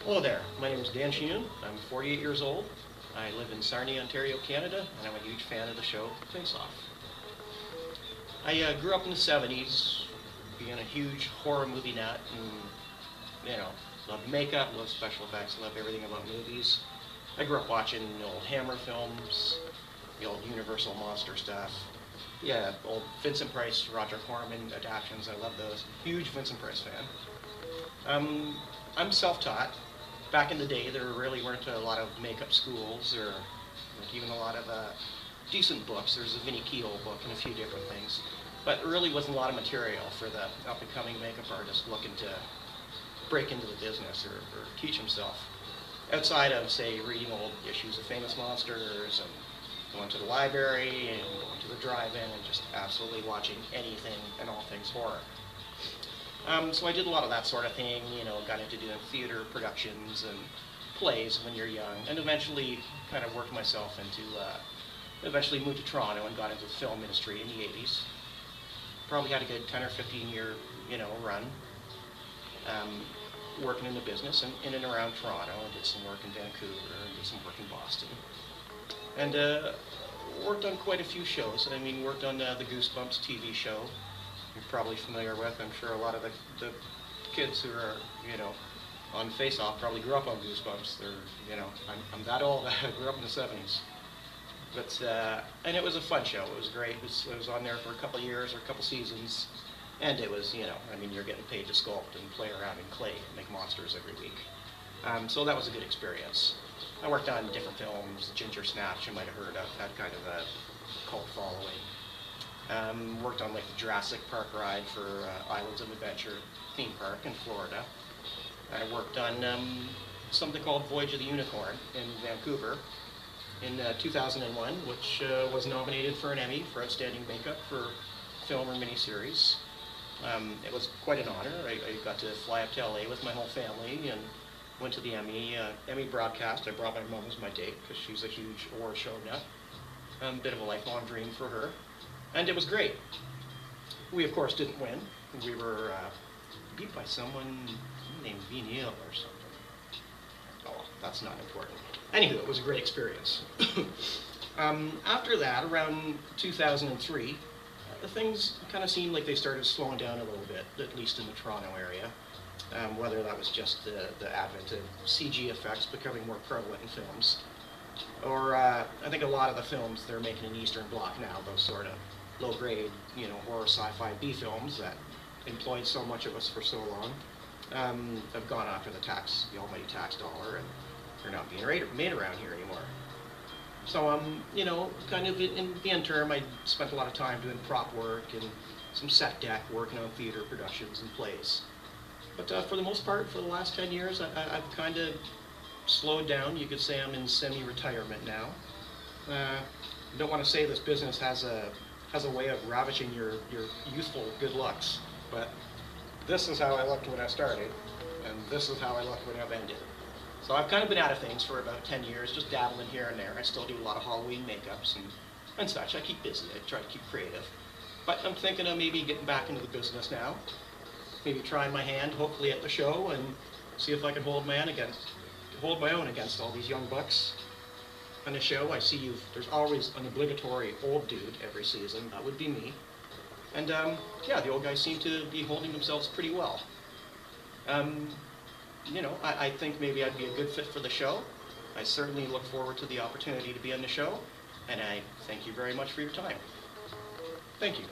Hello there, my name is Dan Sheehan. I'm 48 years old. I live in Sarnia, Ontario, Canada, and I'm a huge fan of the show Face Off. I grew up in the 70s, being a huge horror movie nut, and love makeup, love special effects, love everything about movies. I grew up watching the old Hammer films, the old Universal monster stuff. Yeah, old Vincent Price, Roger Corman adaptations, I love those. Huge Vincent Price fan. I'm self-taught. Back in the day, there really weren't a lot of makeup schools or even a lot of decent books. There's a Vinnie Keough book and a few different things. But there really wasn't a lot of material for the up-and-coming makeup artist looking to break into the business or teach himself. Outside of, say, reading old issues of Famous Monsters and going to the library and going to the drive-in and just absolutely watching anything and all things horror. So I did a lot of that sort of thing, got into doing theater productions and plays when you're young, and eventually kind of worked myself into, eventually moved to Toronto and got into the film industry in the 80s. Probably had a good 10 or 15 year, run, working in the business and in and around Toronto. I did some work in Vancouver and did some work in Boston. And worked on quite a few shows. I mean, worked on the Goosebumps TV show. You're probably familiar with. I'm sure a lot of the kids who are, on Face Off probably grew up on Goosebumps. They're, I'm that old. I grew up in the 70s. But, and it was a fun show. It was great. It was on there for a couple years or a couple seasons. And it was, you're getting paid to sculpt and play around in clay and make monsters every week. So that was a good experience. I worked on different films. Ginger Snaps, you might have heard of, had kind of a cult following. Worked on like the Jurassic Park ride for Islands of Adventure theme park in Florida. I worked on something called Voyage of the Unicorn in Vancouver in 2001, which was nominated for an Emmy for Outstanding Makeup for film or miniseries. It was quite an honor. I got to fly up to LA with my whole family and went to the Emmy broadcast. I brought my mom as my date because she's a huge horror show nut. A bit of a lifelong dream for her. And it was great. We, of course, didn't win. We were beat by someone named Vinyl or something. Oh, that's not important. Anywho, it was a great experience. After that, around 2003, things kind of seemed like they started slowing down a little bit, at least in the Toronto area. Whether that was just the advent of CG effects becoming more prevalent in films, or I think a lot of the films they're making in Eastern Bloc now, those sort of low-grade, horror sci-fi B films that employed so much of us for so long, have gone after the almighty tax dollar, and they're not being made around here anymore. So, kind of in the interim, I spent a lot of time doing prop work and some set deck, working on theater productions and plays. But for the most part, for the last 10 years, I've kind of slowed down. You could say I'm in semi-retirement now. I don't want to say this business has a way of ravaging your youthful good looks, but this is how I looked when I started, and this is how I look when I've ended. So I've kind of been out of things for about 10 years, just dabbling here and there. I still do a lot of Halloween makeups and such. I keep busy. I try to keep creative. But I'm thinking of maybe getting back into the business now. Maybe trying my hand, hopefully, at the show and see if I can hold my own against all these young bucks. On the show, I see there's always an obligatory old dude every season. That would be me. And yeah, the old guys seem to be holding themselves pretty well. I think maybe I'd be a good fit for the show. I certainly look forward to the opportunity to be on the show, and I thank you very much for your time. Thank you.